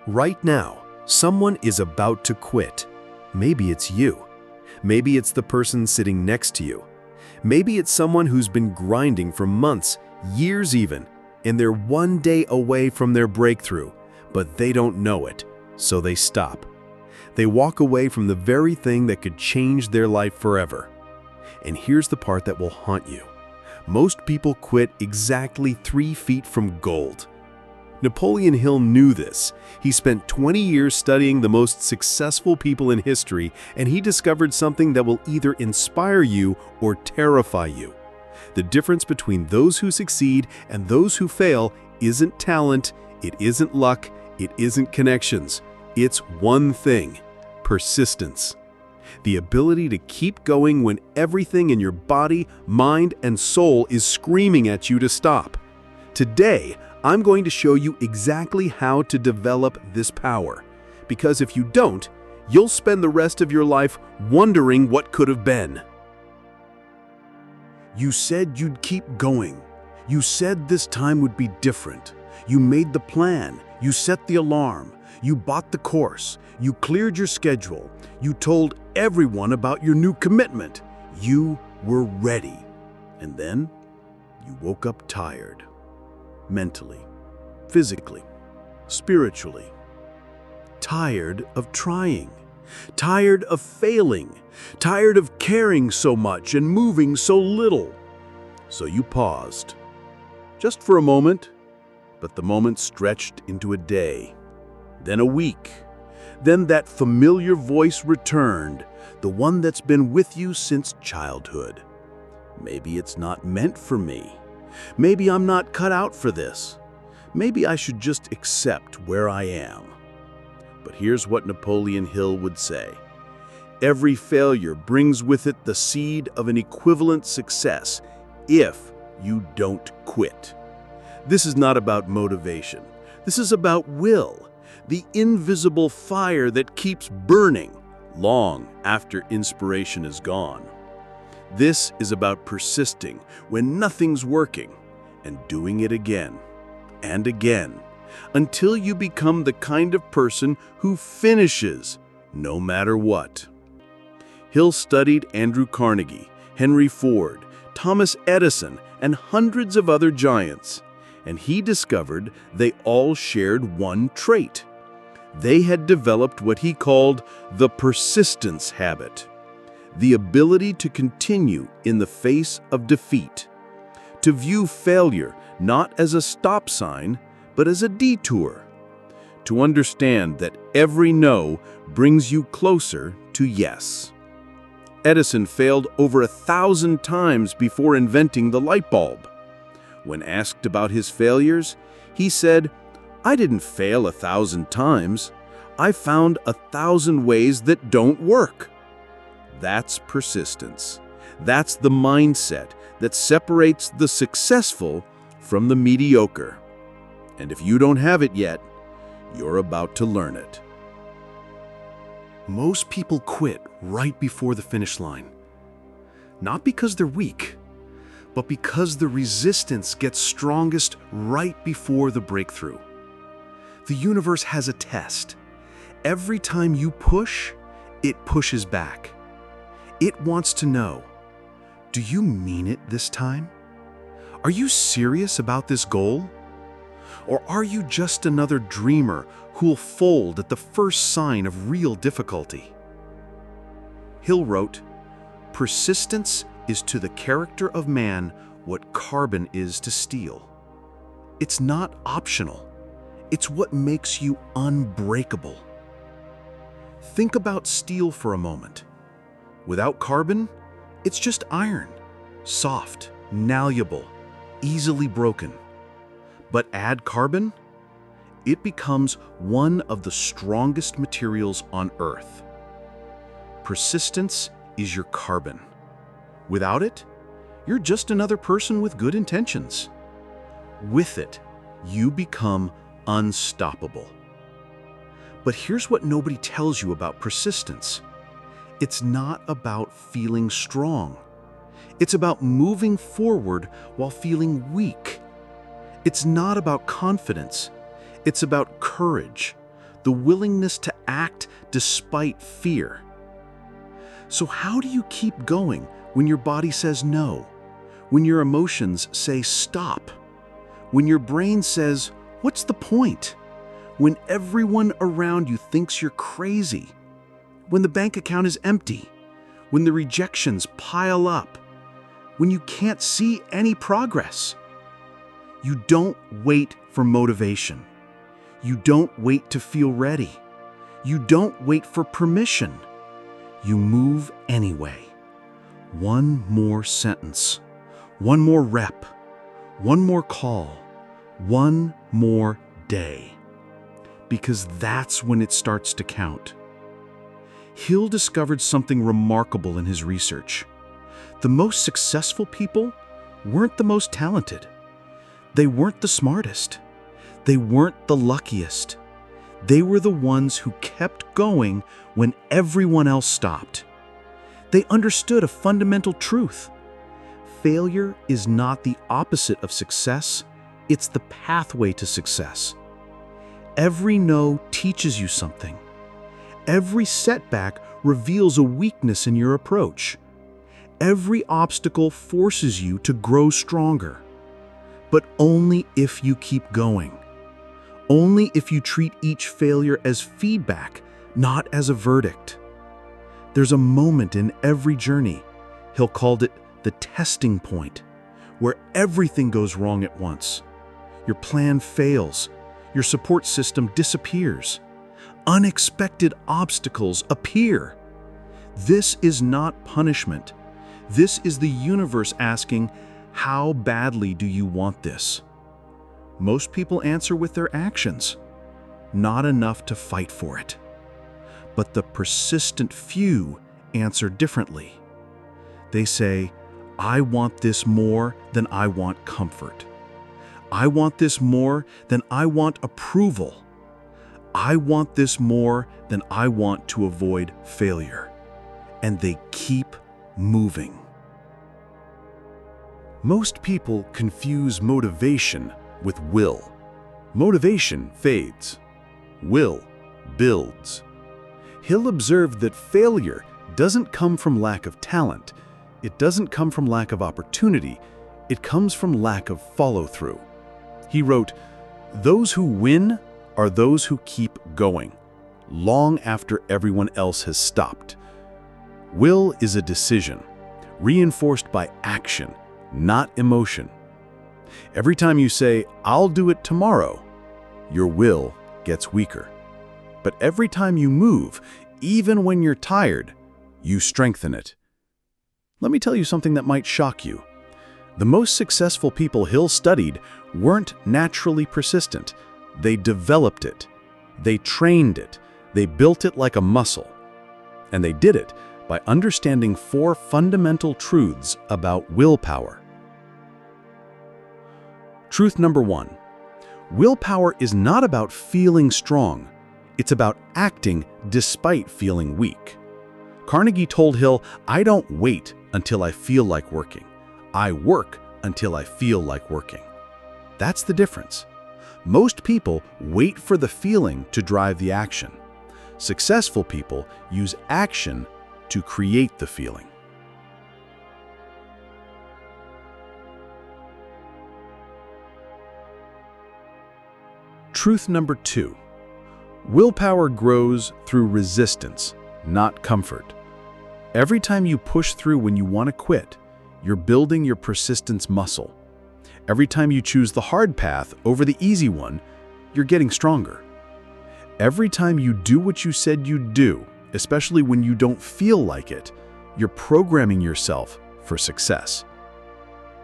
Right now, someone is about to quit. Maybe it's you. Maybe it's the person sitting next to you. Maybe it's someone who's been grinding for months, years even, and they're one day away from their breakthrough, but they don't know it, so they stop. They walk away from the very thing that could change their life forever. And here's the part that will haunt you. Most people quit exactly 3 feet from gold. Napoleon Hill knew this. He spent 20 years studying the most successful people in history, and he discovered something that will either inspire you or terrify you. The difference between those who succeed and those who fail isn't talent, it isn't luck, it isn't connections. It's one thing: persistence. The ability to keep going when everything in your body, mind, and soul is screaming at you to stop. Today, I'm going to show you exactly how to develop this power, because if you don't, you'll spend the rest of your life wondering what could have been. You said you'd keep going. You said this time would be different. You made the plan. You set the alarm. You bought the course. You cleared your schedule. You told everyone about your new commitment. You were ready. And then you woke up tired. Mentally, physically, spiritually. Tired of trying. Tired of failing. Tired of caring so much and moving so little. So you paused. Just for a moment, but the moment stretched into a day. Then a week. Then that familiar voice returned, the one that's been with you since childhood. Maybe it's not meant for me. Maybe I'm not cut out for this. Maybe I should just accept where I am. But here's what Napoleon Hill would say. Every failure brings with it the seed of an equivalent success if you don't quit. This is not about motivation. This is about will, the invisible fire that keeps burning long after inspiration is gone. This is about persisting when nothing's working and doing it again and again until you become the kind of person who finishes no matter what. Hill studied Andrew Carnegie, Henry Ford, Thomas Edison, and hundreds of other giants, and he discovered they all shared one trait. They had developed what he called the persistence habit. The ability to continue in the face of defeat, to view failure not as a stop sign, but as a detour, to understand that every no brings you closer to yes. Edison failed over 1,000 times before inventing the light bulb. When asked about his failures, he said, "I didn't fail 1,000 times. I found 1,000 ways that don't work." That's persistence. That's the mindset that separates the successful from the mediocre. And if you don't have it yet, you're about to learn it. Most people quit right before the finish line. Not because they're weak, but because the resistance gets strongest right before the breakthrough. The universe has a test. Every time you push, it pushes back. It wants to know, do you mean it this time? Are you serious about this goal? Or are you just another dreamer who'll fold at the first sign of real difficulty? Hill wrote, "Persistence is to the character of man what carbon is to steel. It's not optional. It's what makes you unbreakable." Think about steel for a moment. Without carbon, it's just iron, soft, malleable, easily broken. But add carbon, it becomes one of the strongest materials on Earth. Persistence is your carbon. Without it, you're just another person with good intentions. With it, you become unstoppable. But here's what nobody tells you about persistence. It's not about feeling strong. It's about moving forward while feeling weak. It's not about confidence. It's about courage, the willingness to act despite fear. So how do you keep going when your body says no? When your emotions say stop? When your brain says, what's the point? When everyone around you thinks you're crazy? When the bank account is empty? When the rejections pile up? When you can't see any progress? You don't wait for motivation. You don't wait to feel ready. You don't wait for permission. You move anyway. One more sentence, one more rep, one more call, one more day. Because that's when it starts to count. Hill discovered something remarkable in his research. The most successful people weren't the most talented. They weren't the smartest. They weren't the luckiest. They were the ones who kept going when everyone else stopped. They understood a fundamental truth. Failure is not the opposite of success, it's the pathway to success. Every no teaches you something. Every setback reveals a weakness in your approach. Every obstacle forces you to grow stronger. But only if you keep going. Only if you treat each failure as feedback, not as a verdict. There's a moment in every journey, Hill called it the testing point, where everything goes wrong at once. Your plan fails. Your support system disappears. Unexpected obstacles appear. This is not punishment. This is the universe asking, how badly do you want this? Most people answer with their actions, not enough to fight for it. But the persistent few answer differently. They say, I want this more than I want comfort. I want this more than I want approval. I want this more than I want to avoid failure. And they keep moving. Most people confuse motivation with will. Motivation fades. Will builds. Hill observed that failure doesn't come from lack of talent. It doesn't come from lack of opportunity. It comes from lack of follow-through. He wrote, "Those who win are those who keep going, long after everyone else has stopped." Will is a decision, reinforced by action, not emotion. Every time you say, "I'll do it tomorrow," your will gets weaker. But every time you move, even when you're tired, you strengthen it. Let me tell you something that might shock you. The most successful people Hill studied weren't naturally persistent. They developed it. They trained it. They built it like a muscle. And they did it by understanding 4 fundamental truths about willpower. Truth number 1. Willpower is not about feeling strong. It's about acting despite feeling weak. Carnegie told Hill, "I don't wait until I feel like working. I work until I feel like working." That's the difference. Most people wait for the feeling to drive the action. Successful people use action to create the feeling. Truth number 2. Willpower grows through resistance, not comfort. Every time you push through when you want to quit, you're building your persistence muscle. Every time you choose the hard path over the easy one, you're getting stronger. Every time you do what you said you'd do, especially when you don't feel like it, you're programming yourself for success.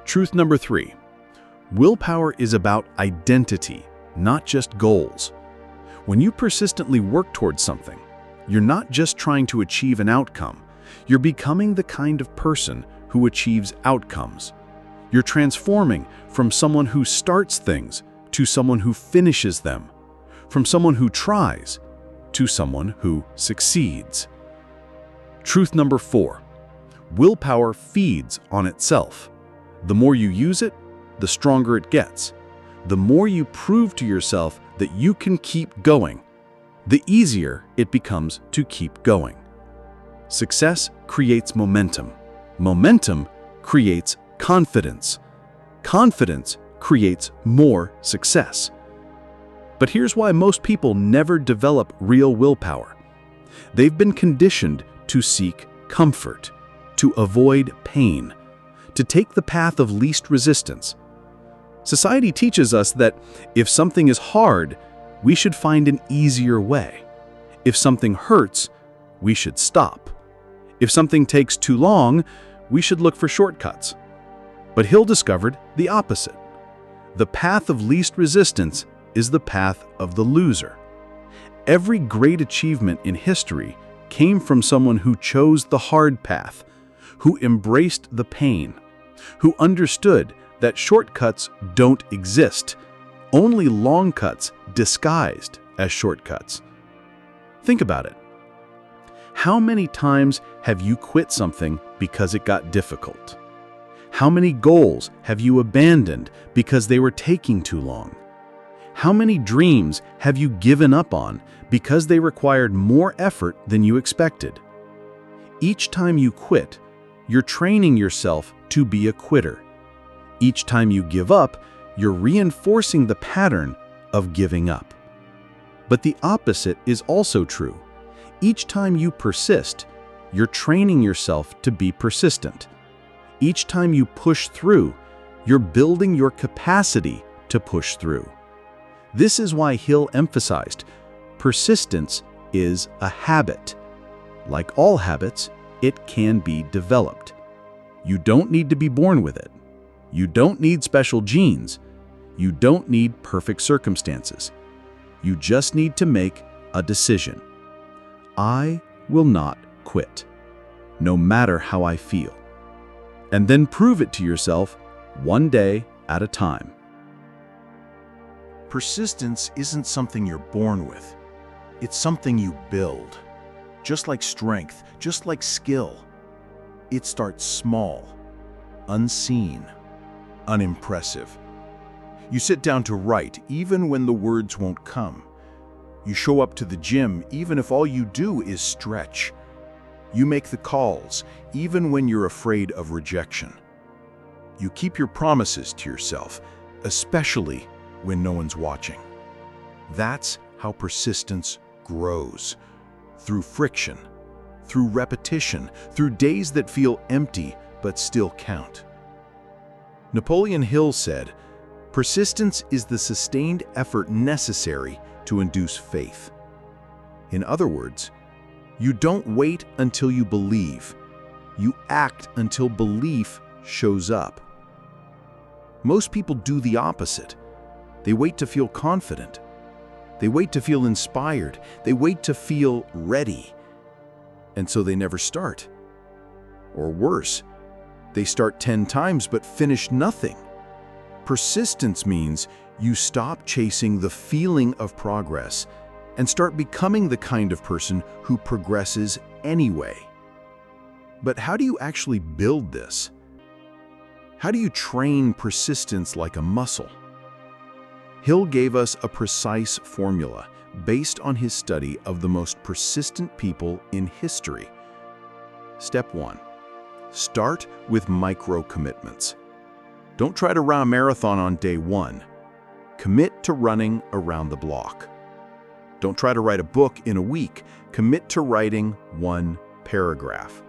Truth number 3. Willpower is about identity, not just goals. When you persistently work towards something, you're not just trying to achieve an outcome. You're becoming the kind of person who achieves outcomes. You're transforming from someone who starts things to someone who finishes them, from someone who tries to someone who succeeds. Truth number 4. Willpower feeds on itself. The more you use it, the stronger it gets. The more you prove to yourself that you can keep going, the easier it becomes to keep going. Success creates momentum. Momentum creates confidence. Confidence creates more success. But here's why most people never develop real willpower. They've been conditioned to seek comfort, to avoid pain, to take the path of least resistance. Society teaches us that if something is hard, we should find an easier way. If something hurts, we should stop. If something takes too long, we should look for shortcuts. But Hill discovered the opposite. The path of least resistance is the path of the loser. Every great achievement in history came from someone who chose the hard path, who embraced the pain, who understood that shortcuts don't exist, only long cuts disguised as shortcuts. Think about it. How many times have you quit something because it got difficult? How many goals have you abandoned because they were taking too long? How many dreams have you given up on because they required more effort than you expected? Each time you quit, you're training yourself to be a quitter. Each time you give up, you're reinforcing the pattern of giving up. But the opposite is also true. Each time you persist, you're training yourself to be persistent. Each time you push through, you're building your capacity to push through. This is why Hill emphasized, persistence is a habit. Like all habits, it can be developed. You don't need to be born with it. You don't need special genes. You don't need perfect circumstances. You just need to make a decision. I will not quit, no matter how I feel. And then prove it to yourself one day at a time. Persistence isn't something you're born with. It's something you build. Just like strength, just like skill. It starts small, unseen, unimpressive. You sit down to write even when the words won't come. You show up to the gym even if all you do is stretch. You make the calls even when you're afraid of rejection. You keep your promises to yourself, especially when no one's watching. That's how persistence grows. Through friction, through repetition, through days that feel empty but still count. Napoleon Hill said, "Persistence is the sustained effort necessary to induce faith." In other words, you don't wait until you believe. You act until belief shows up. Most people do the opposite. They wait to feel confident. They wait to feel inspired. They wait to feel ready. And so they never start. Or worse, they start 10 times but finish nothing. Persistence means you stop chasing the feeling of progress and start becoming the kind of person who progresses anyway. But how do you actually build this? How do you train persistence like a muscle? Hill gave us a precise formula based on his study of the most persistent people in history. Step 1. Start with micro commitments. Don't try to run a marathon on day 1. Commit to running around the block. Don't try to write a book in a week. Commit to writing 1 paragraph.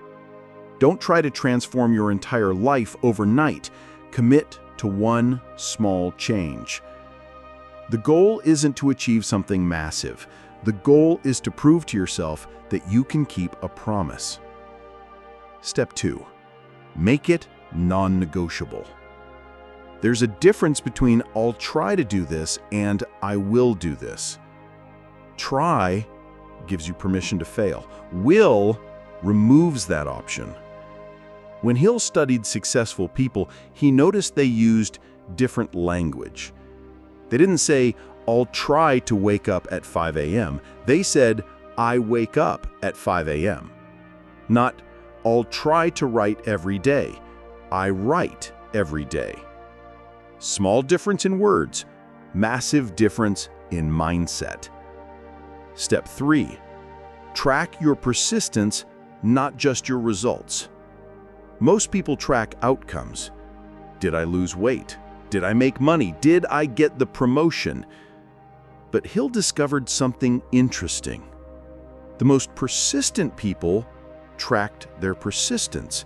Don't try to transform your entire life overnight. Commit to 1 small change. The goal isn't to achieve something massive. The goal is to prove to yourself that you can keep a promise. Step 2. Make it non-negotiable. There's a difference between "I'll try to do this" and "I will do this." Try gives you permission to fail. Will removes that option. When Hill studied successful people, he noticed they used different language. They didn't say, "I'll try to wake up at 5 a.m." They said, "I wake up at 5 a.m." Not, "I'll try to write every day." I write every day. Small difference in words, massive difference in mindset. Step 3. Track your persistence, not just your results. Most people track outcomes. Did I lose weight? Did I make money? Did I get the promotion? But Hill discovered something interesting. The most persistent people tracked their persistence.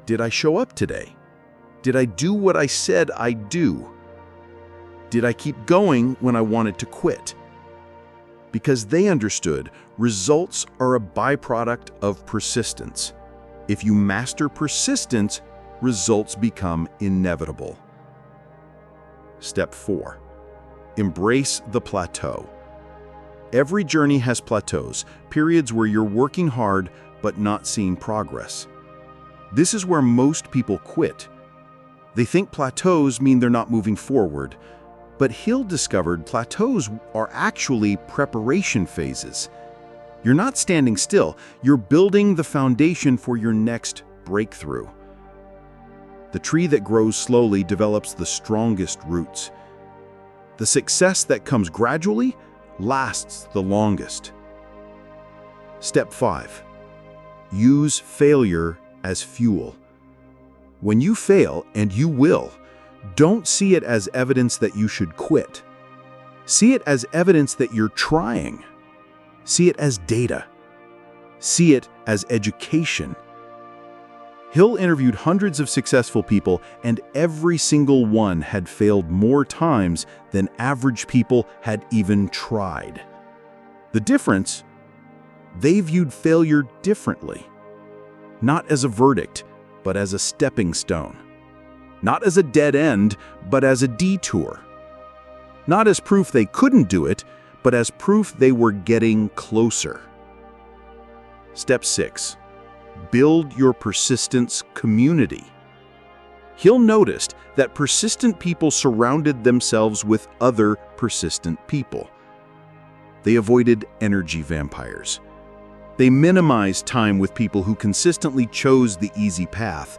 Did I show up today? Did I do what I said I'd do? Did I keep going when I wanted to quit? Because they understood results are a byproduct of persistence. If you master persistence, results become inevitable. Step 4. Embrace the plateau. Every journey has plateaus, periods where you're working hard but not seeing progress. This is where most people quit. They think plateaus mean they're not moving forward, but Hill discovered plateaus are actually preparation phases. You're not standing still, you're building the foundation for your next breakthrough. The tree that grows slowly develops the strongest roots. The success that comes gradually lasts the longest. Step 5. Use failure as fuel. When you fail, and you will, don't see it as evidence that you should quit. See it as evidence that you're trying. See it as data. See it as education. Hill interviewed hundreds of successful people, and every single one had failed more times than average people had even tried. The difference? They viewed failure differently. Not as a verdict, but as a stepping stone. Not as a dead end, but as a detour. Not as proof they couldn't do it, but as proof they were getting closer. Step 6. Build your persistence community. Hill noticed that persistent people surrounded themselves with other persistent people. They avoided energy vampires. They minimized time with people who consistently chose the easy path.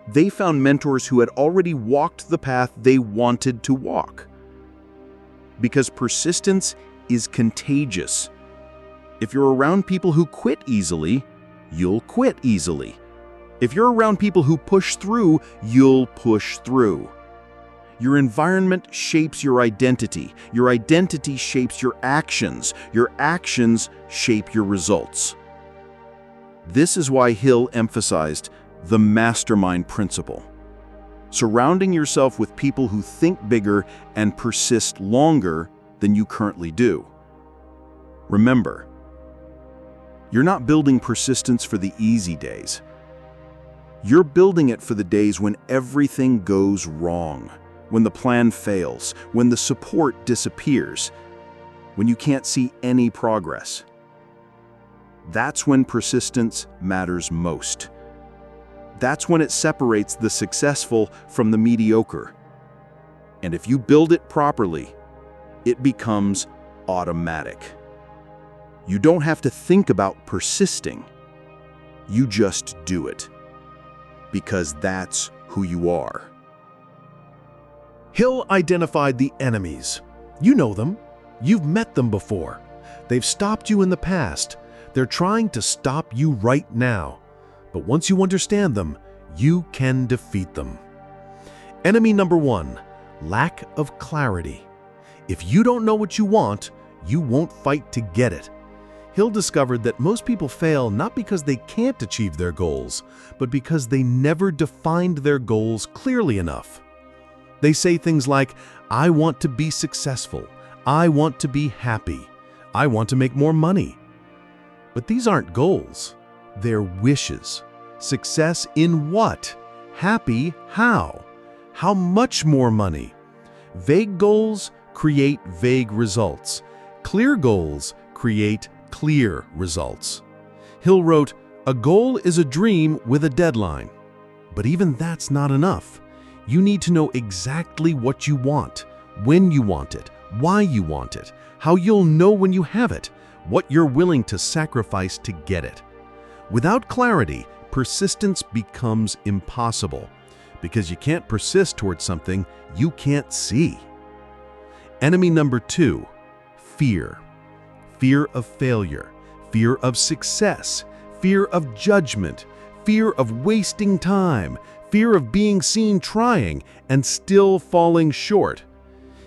They found mentors who had already walked the path they wanted to walk. Because persistence is contagious. If you're around people who quit easily, you'll quit easily. If you're around people who push through, you'll push through. Your environment shapes your identity. Your identity shapes your actions. Your actions shape your results. This is why Hill emphasized the mastermind principle. Surrounding yourself with people who think bigger and persist longer than you currently do. Remember, you're not building persistence for the easy days. You're building it for the days when everything goes wrong, when the plan fails, when the support disappears, when you can't see any progress. That's when persistence matters most. That's when it separates the successful from the mediocre. And if you build it properly, it becomes automatic. You don't have to think about persisting. You just do it. Because that's who you are. Hill identified the enemies. You know them. You've met them before. They've stopped you in the past. They're trying to stop you right now. But once you understand them, you can defeat them. Enemy number 1, lack of clarity. If you don't know what you want, you won't fight to get it. Hill discovered that most people fail not because they can't achieve their goals, but because they never defined their goals clearly enough. They say things like, I want to be successful, I want to be happy, I want to make more money. But these aren't goals, they're wishes. Success in what? Happy how? How much more money? Vague goals create vague results. Clear goals create clear results. Hill wrote, a goal is a dream with a deadline. But even that's not enough. You need to know exactly what you want, when you want it, why you want it, how you'll know when you have it, what you're willing to sacrifice to get it. Without clarity, persistence becomes impossible, because you can't persist towards something you can't see. Enemy number 2, fear. fear of failure, fear of success, fear of judgment, fear of wasting time, fear of being seen trying and still falling short.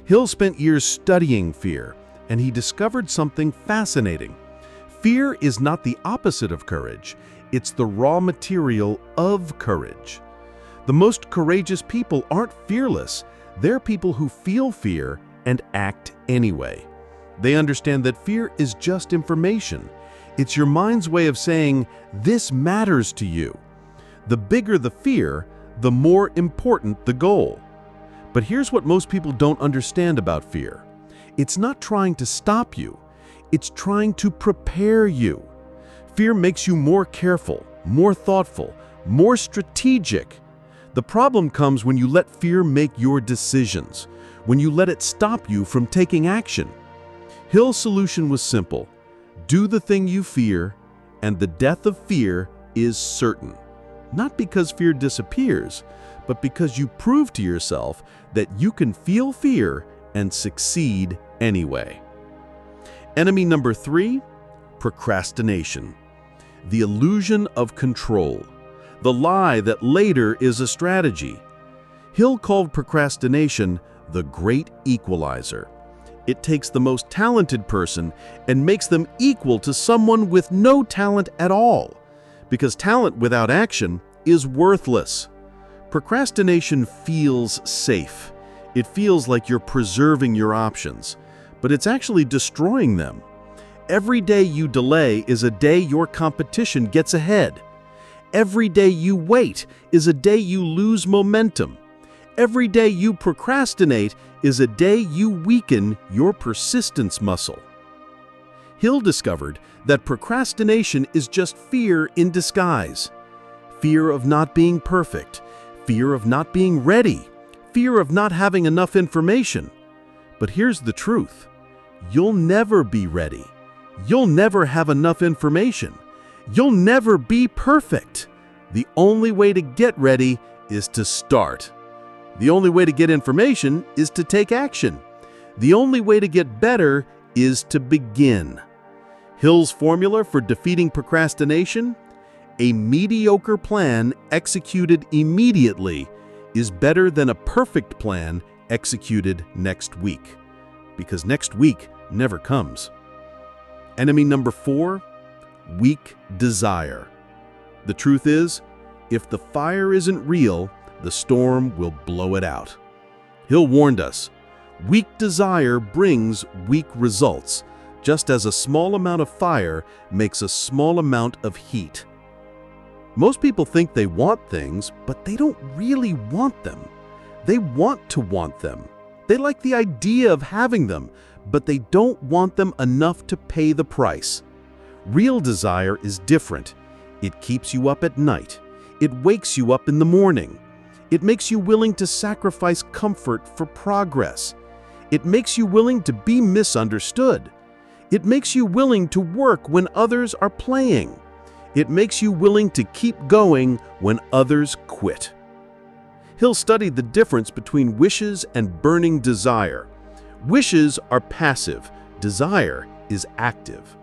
Hill spent years studying fear, and he discovered something fascinating. Fear is not the opposite of courage, it's the raw material of courage. The most courageous people aren't fearless, they're people who feel fear and act anyway. They understand that fear is just information. It's your mind's way of saying, this matters to you. The bigger the fear, the more important the goal. But here's what most people don't understand about fear. It's not trying to stop you. It's trying to prepare you. Fear makes you more careful, more thoughtful, more strategic. The problem comes when you let fear make your decisions, when you let it stop you from taking action. Hill's solution was simple. Do the thing you fear, and the death of fear is certain. Not because fear disappears, but because you prove to yourself that you can feel fear and succeed anyway. Enemy number 3, procrastination. The illusion of control. The lie that later is a strategy. Hill called procrastination the great equalizer. It takes the most talented person and makes them equal to someone with no talent at all, because talent without action is worthless. Procrastination feels safe. It feels like you're preserving your options, but it's actually destroying them. Every day you delay is a day your competition gets ahead. Every day you wait is a day you lose momentum. Every day you procrastinate is a day you weaken your persistence muscle. Hill discovered that procrastination is just fear in disguise. Fear of not being perfect, fear of not being ready, fear of not having enough information. But here's the truth. You'll never be ready. You'll never have enough information. You'll never be perfect. The only way to get ready is to start. The only way to get information is to take action. The only way to get better is to begin. Hill's formula for defeating procrastination? A mediocre plan executed immediately is better than a perfect plan executed next week, because next week never comes. Enemy number 4, weak desire. The truth is, if the fire isn't real, the storm will blow it out. Hill warned us, weak desire brings weak results, just as a small amount of fire makes a small amount of heat. Most people think they want things, but they don't really want them. They want to want them. They like the idea of having them, but they don't want them enough to pay the price. Real desire is different. It keeps you up at night. It wakes you up in the morning. It makes you willing to sacrifice comfort for progress. It makes you willing to be misunderstood. It makes you willing to work when others are playing. It makes you willing to keep going when others quit. Hill studied the difference between wishes and burning desire. Wishes are passive. Desire is active.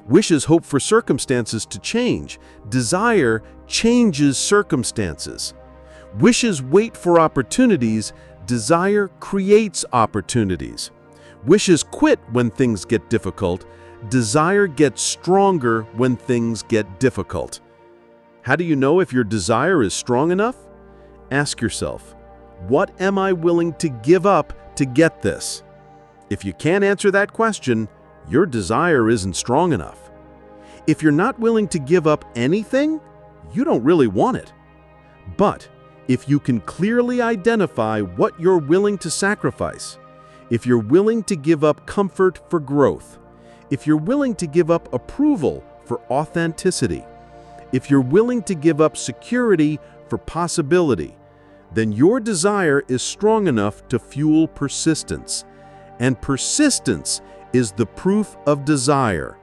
Wishes hope for circumstances to change. Desire changes circumstances. Wishes wait for opportunities. Desire creates opportunities. Wishes quit when things get difficult. Desire gets stronger when things get difficult. How do you know if your desire is strong enough? Ask yourself, what am I willing to give up to get this? If you can't answer that question, your desire isn't strong enough. If you're not willing to give up anything, you don't really want it. But if you can clearly identify what you're willing to sacrifice, if you're willing to give up comfort for growth, if you're willing to give up approval for authenticity, if you're willing to give up security for possibility, then your desire is strong enough to fuel persistence. And persistence is the proof of desire.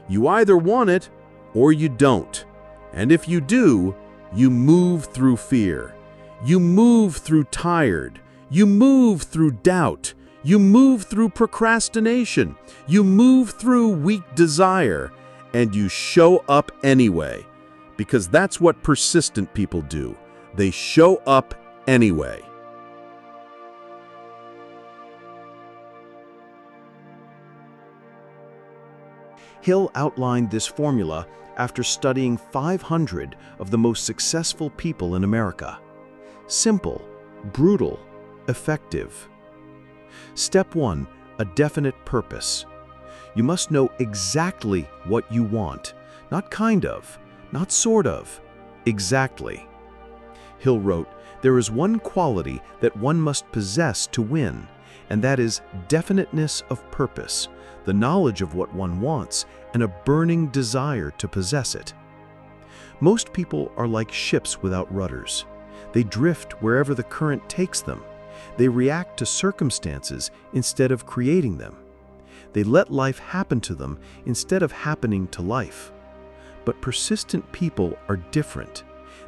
You either want it or you don't. And if you do, you move through fear. You move through tired. You move through doubt. You move through procrastination. You move through weak desire, and you show up anyway. Because that's what persistent people do. They show up anyway. Hill outlined this formula after studying 500 of the most successful people in America. Simple, brutal, effective. Step 1, a definite purpose. You must know exactly what you want, not kind of, not sort of, exactly. Hill wrote, "There is one quality that one must possess to win, and that is definiteness of purpose, the knowledge of what one wants, and a burning desire to possess it." Most people are like ships without rudders. They drift wherever the current takes them. They react to circumstances instead of creating them. They let life happen to them instead of happening to life. But persistent people are different.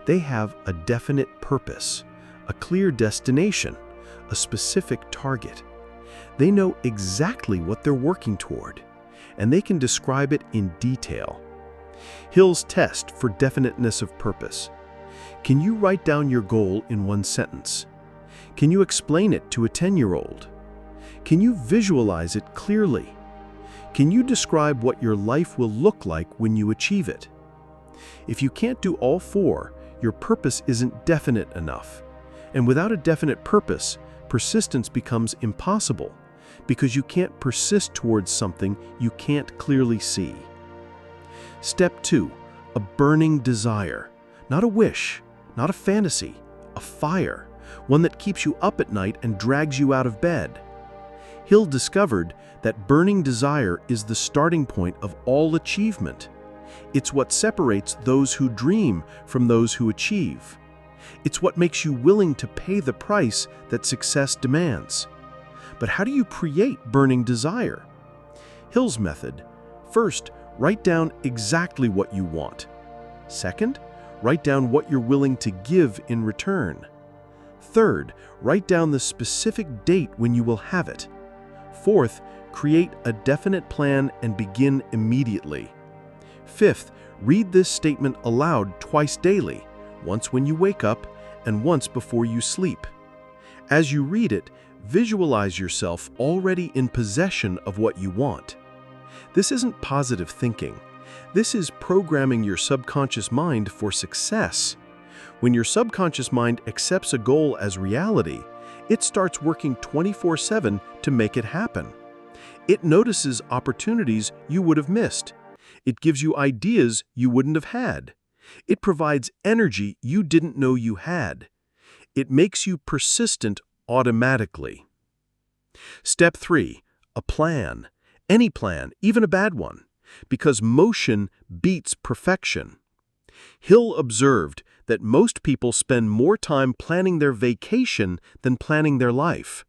They have a definite purpose, a clear destination, a specific target. They know exactly what they're working toward, and they can describe it in detail. Hill's test for definiteness of purpose. Can you write down your goal in one sentence? Can you explain it to a 10-year-old? Can you visualize it clearly? Can you describe what your life will look like when you achieve it? If you can't do all four, your purpose isn't definite enough. And without a definite purpose, persistence becomes impossible, because you can't persist towards something you can't clearly see. Step 2, a burning desire. Not a wish, not a fantasy, a fire, one that keeps you up at night and drags you out of bed. Hill discovered that burning desire is the starting point of all achievement. It's what separates those who dream from those who achieve. It's what makes you willing to pay the price that success demands. But how do you create burning desire? Hill's method: first, write down exactly what you want. Second, write down what you're willing to give in return. Third, write down the specific date when you will have it. Fourth, create a definite plan and begin immediately. Fifth, read this statement aloud twice daily, once when you wake up and once before you sleep. As you read it, visualize yourself already in possession of what you want. This isn't positive thinking. This is programming your subconscious mind for success. When your subconscious mind accepts a goal as reality, it starts working 24/7 to make it happen. It notices opportunities you would have missed. It gives you ideas you wouldn't have had. It provides energy you didn't know you had. It makes you persistent automatically. Step 3, a plan. Any plan, even a bad one, because motion beats perfection. Hill observed that most people spend more time planning their vacation than planning their life.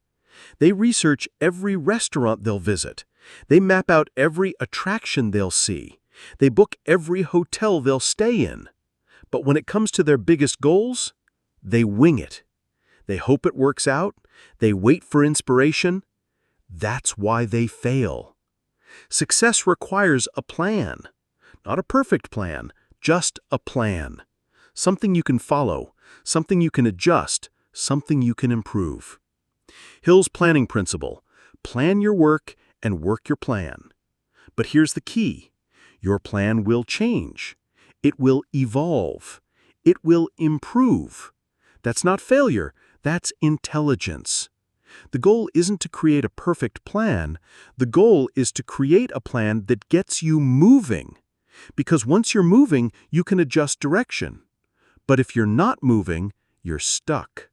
They research every restaurant they'll visit. They map out every attraction they'll see. They book every hotel they'll stay in. But when it comes to their biggest goals, they wing it. They hope it works out. They wait for inspiration. That's why they fail. Success requires a plan. Not a perfect plan, just a plan. Something you can follow, something you can adjust, something you can improve. Hill's planning principle: plan your work and work your plan. But here's the key: your plan will change. It will evolve. It will improve. That's not failure, that's intelligence. The goal isn't to create a perfect plan. The goal is to create a plan that gets you moving. Because once you're moving, you can adjust direction. But if you're not moving, you're stuck.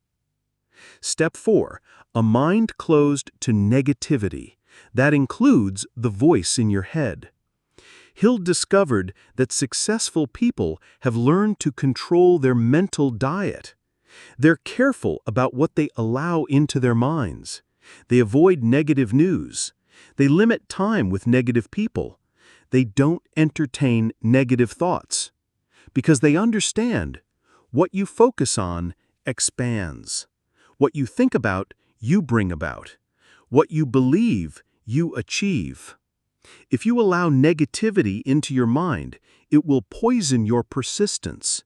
Step 4, a mind closed to negativity. That includes the voice in your head. Hill discovered that successful people have learned to control their mental diet. They're careful about what they allow into their minds. They avoid negative news. They limit time with negative people. They don't entertain negative thoughts. Because they understand what you focus on expands. What you think about, you bring about. What you believe, you achieve. If you allow negativity into your mind, it will poison your persistence.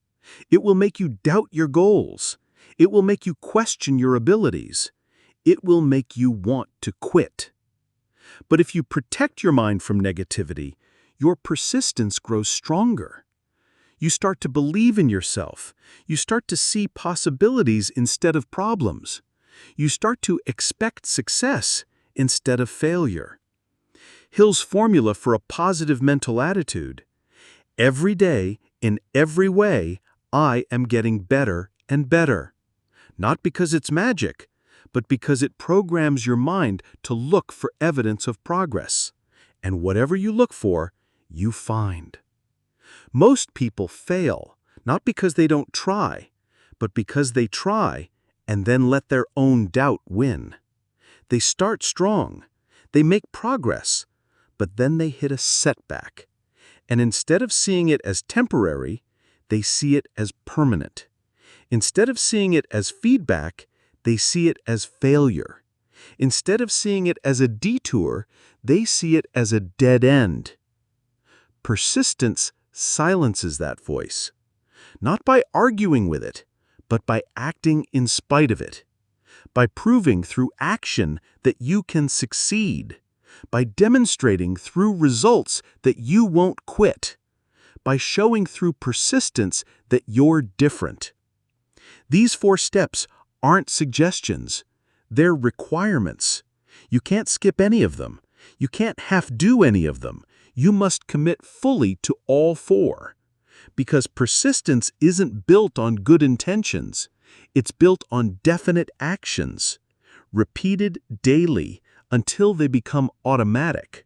It will make you doubt your goals. It will make you question your abilities. It will make you want to quit. But if you protect your mind from negativity, your persistence grows stronger. You start to believe in yourself. You start to see possibilities instead of problems. You start to expect success instead of failure. Hill's formula for a positive mental attitude: every day, in every way, I am getting better and better. Not because it's magic, but because it programs your mind to look for evidence of progress. And whatever you look for, you find. Most people fail, not because they don't try, but because they try and then let their own doubt win. They start strong, they make progress, but then they hit a setback. And instead of seeing it as temporary, they see it as permanent. Instead of seeing it as feedback, they see it as failure. Instead of seeing it as a detour, they see it as a dead end. Persistence silences that voice, not by arguing with it, but by acting in spite of it, by proving through action that you can succeed, by demonstrating through results that you won't quit, by showing through persistence that you're different. These 4 steps aren't suggestions, they're requirements. You can't skip any of them. You can't half-do any of them. You must commit fully to all 4. Because persistence isn't built on good intentions. It's built on definite actions, repeated daily until they become automatic,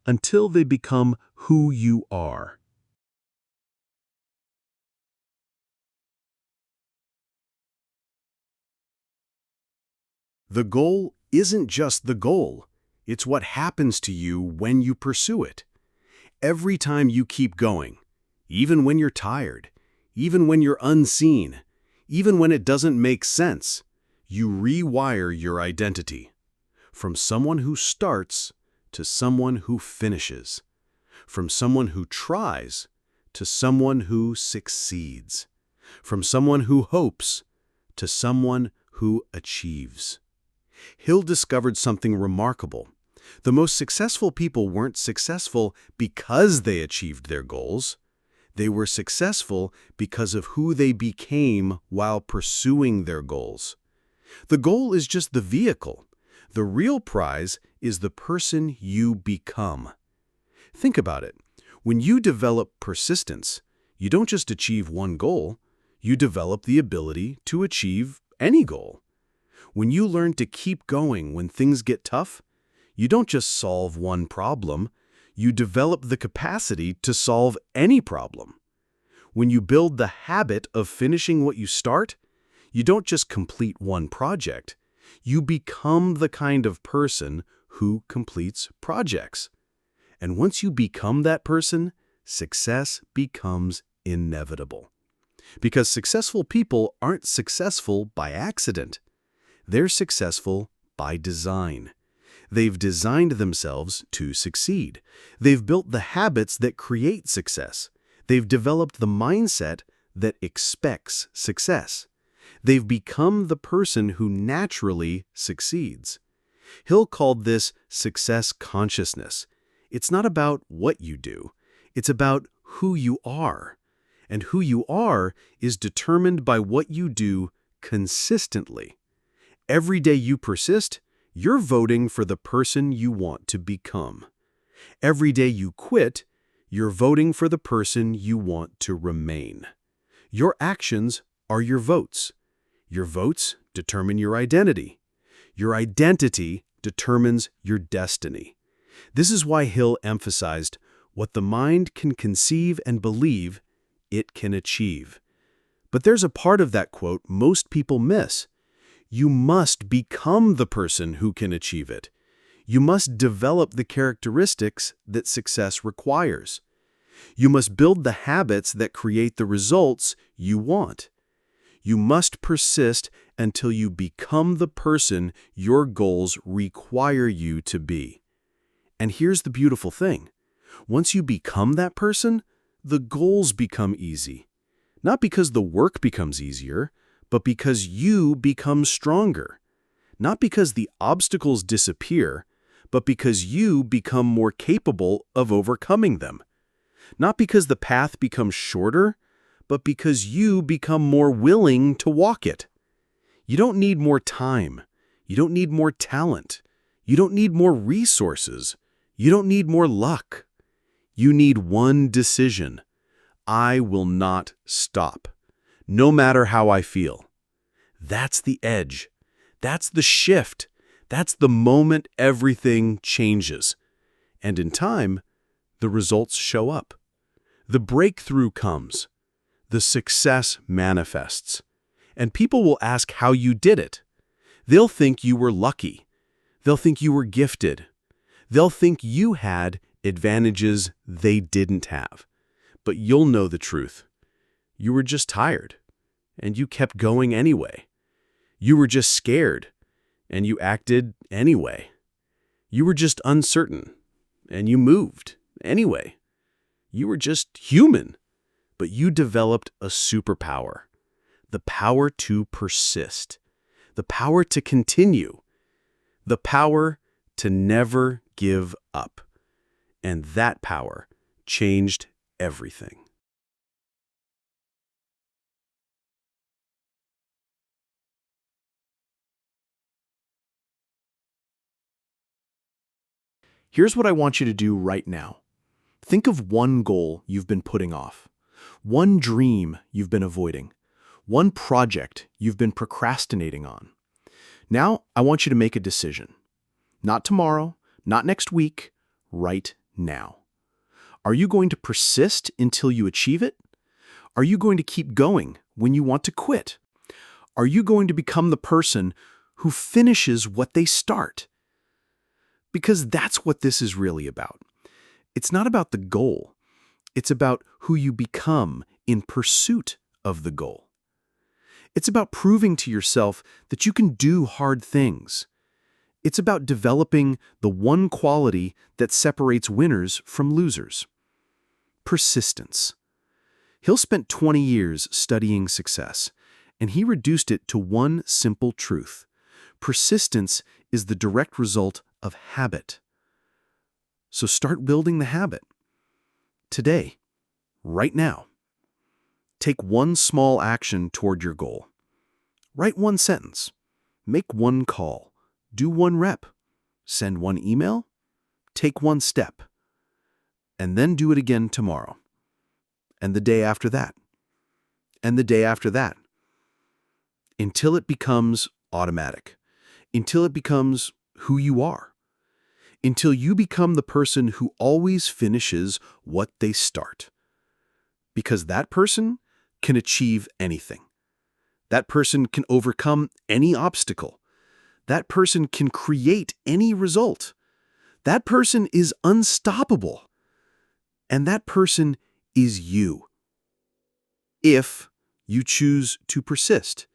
until they become who you are. The goal isn't just the goal. It's what happens to you when you pursue it. Every time you keep going, even when you're tired, even when you're unseen, even when it doesn't make sense, you rewire your identity. From someone who starts to someone who finishes. From someone who tries to someone who succeeds. From someone who hopes to someone who achieves. Hill discovered something remarkable. The most successful people weren't successful because they achieved their goals. They were successful because of who they became while pursuing their goals. The goal is just the vehicle. The real prize is the person you become. Think about it. When you develop persistence, you don't just achieve one goal, you develop the ability to achieve any goal. When you learn to keep going when things get tough, you don't just solve one problem, you develop the capacity to solve any problem. When you build the habit of finishing what you start, you don't just complete one project, you become the kind of person who completes projects. And once you become that person, success becomes inevitable. Because successful people aren't successful by accident. They're successful by design. They've designed themselves to succeed. They've built the habits that create success. They've developed the mindset that expects success. They've become the person who naturally succeeds. Hill called this success consciousness. It's not about what you do. It's about who you are. And who you are is determined by what you do consistently. Every day you persist, you're voting for the person you want to become. Every day you quit, you're voting for the person you want to remain. Your actions are your votes. Your votes determine your identity. Your identity determines your destiny. This is why Hill emphasized, what the mind can conceive and believe, it can achieve. But there's a part of that quote most people miss. You must become the person who can achieve it. You must develop the characteristics that success requires. You must build the habits that create the results you want. You must persist until you become the person your goals require you to be. And here's the beautiful thing. Once you become that person, the goals become easy. Not because the work becomes easier, but because you become stronger. Not because the obstacles disappear, but because you become more capable of overcoming them. Not because the path becomes shorter, but because you become more willing to walk it. You don't need more time. You don't need more talent. You don't need more resources. You don't need more luck. You need one decision. I will not stop, no matter how I feel. That's the edge. That's the shift. That's the moment everything changes. And in time, the results show up. The breakthrough comes. The success manifests. And people will ask how you did it. They'll think you were lucky. They'll think you were gifted. They'll think you had advantages they didn't have. But you'll know the truth. You were just tired, and you kept going anyway. You were just scared, and you acted anyway. You were just uncertain, and you moved anyway. You were just human, but you developed a superpower. The power to persist. The power to continue. The power to never give up. And that power changed everything. Here's what I want you to do right now. Think of one goal you've been putting off, one dream you've been avoiding, one project you've been procrastinating on. Now, I want you to make a decision. Not tomorrow, not next week, right now. Are you going to persist until you achieve it? Are you going to keep going when you want to quit? Are you going to become the person who finishes what they start? Because that's what this is really about. It's not about the goal. It's about who you become in pursuit of the goal. It's about proving to yourself that you can do hard things. It's about developing the one quality that separates winners from losers. Persistence. Hill spent 20 years studying success, and he reduced it to one simple truth. Persistence is the direct result of habit. So start building the habit. Today, right now. Take one small action toward your goal. Write one sentence. Make one call. Do one rep. Send one email. Take one step. And then do it again tomorrow. And the day after that. And the day after that. Until it becomes automatic. Until it becomes who you are. Until you become the person who always finishes what they start. Because that person can achieve anything. That person can overcome any obstacle. That person can create any result. That person is unstoppable. And that person is you. If you choose to persist.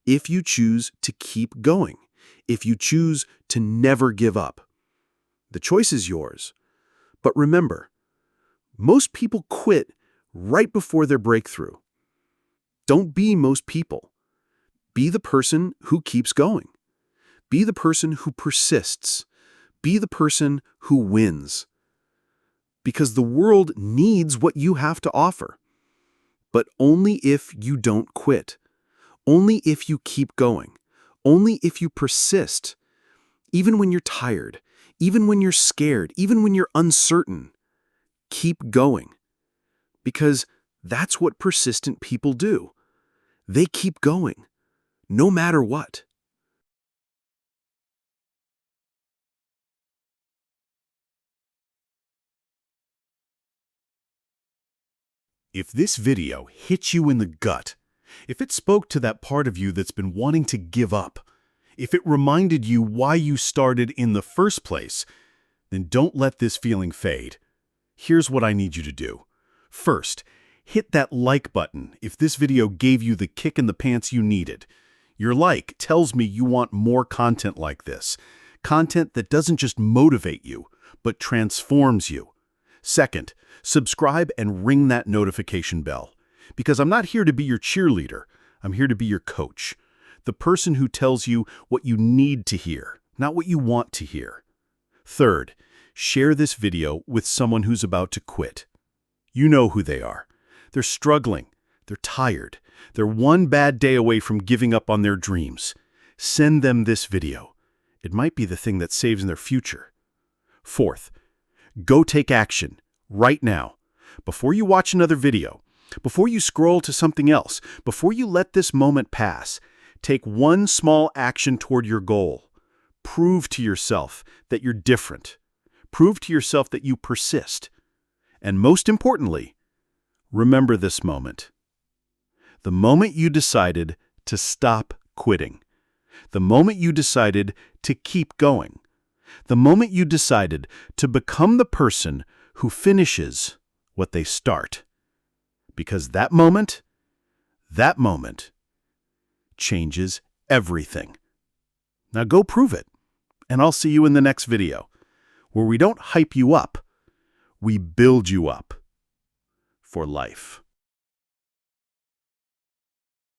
If you choose to keep going. If you choose to never give up. The choice is yours. But remember, most people quit right before their breakthrough. Don't be most people. Be the person who keeps going. Be the person who persists. Be the person who wins. Because the world needs what you have to offer. But only if you don't quit. Only if you keep going. Only if you persist. Even when you're tired. Even when you're scared. Even when you're uncertain. Keep going. Because that's what persistent people do. They keep going, no matter what. If this video hit you in the gut, if it spoke to that part of you that's been wanting to give up, if it reminded you why you started in the first place, then don't let this feeling fade. Here's what I need you to do. First, hit that like button if this video gave you the kick in the pants you needed. Your like tells me you want more content like this. Content that doesn't just motivate you, but transforms you. Second, subscribe and ring that notification bell. Because I'm not here to be your cheerleader. I'm here to be your coach. The person who tells you what you need to hear, not what you want to hear. Third, share this video with someone who's about to quit. You know who they are. They're struggling. They're tired. They're one bad day away from giving up on their dreams. Send them this video. It might be the thing that saves their future. Fourth, go take action right now. Before you watch another video, before you scroll to something else, before you let this moment pass, take one small action toward your goal. Prove to yourself that you're different. Prove to yourself that you persist. And most importantly, remember this moment. The moment you decided to stop quitting. The moment you decided to keep going. The moment you decided to become the person who finishes what they start. Because that moment changes everything. Now go prove it, and I'll see you in the next video, where we don't hype you up, we build you up for life.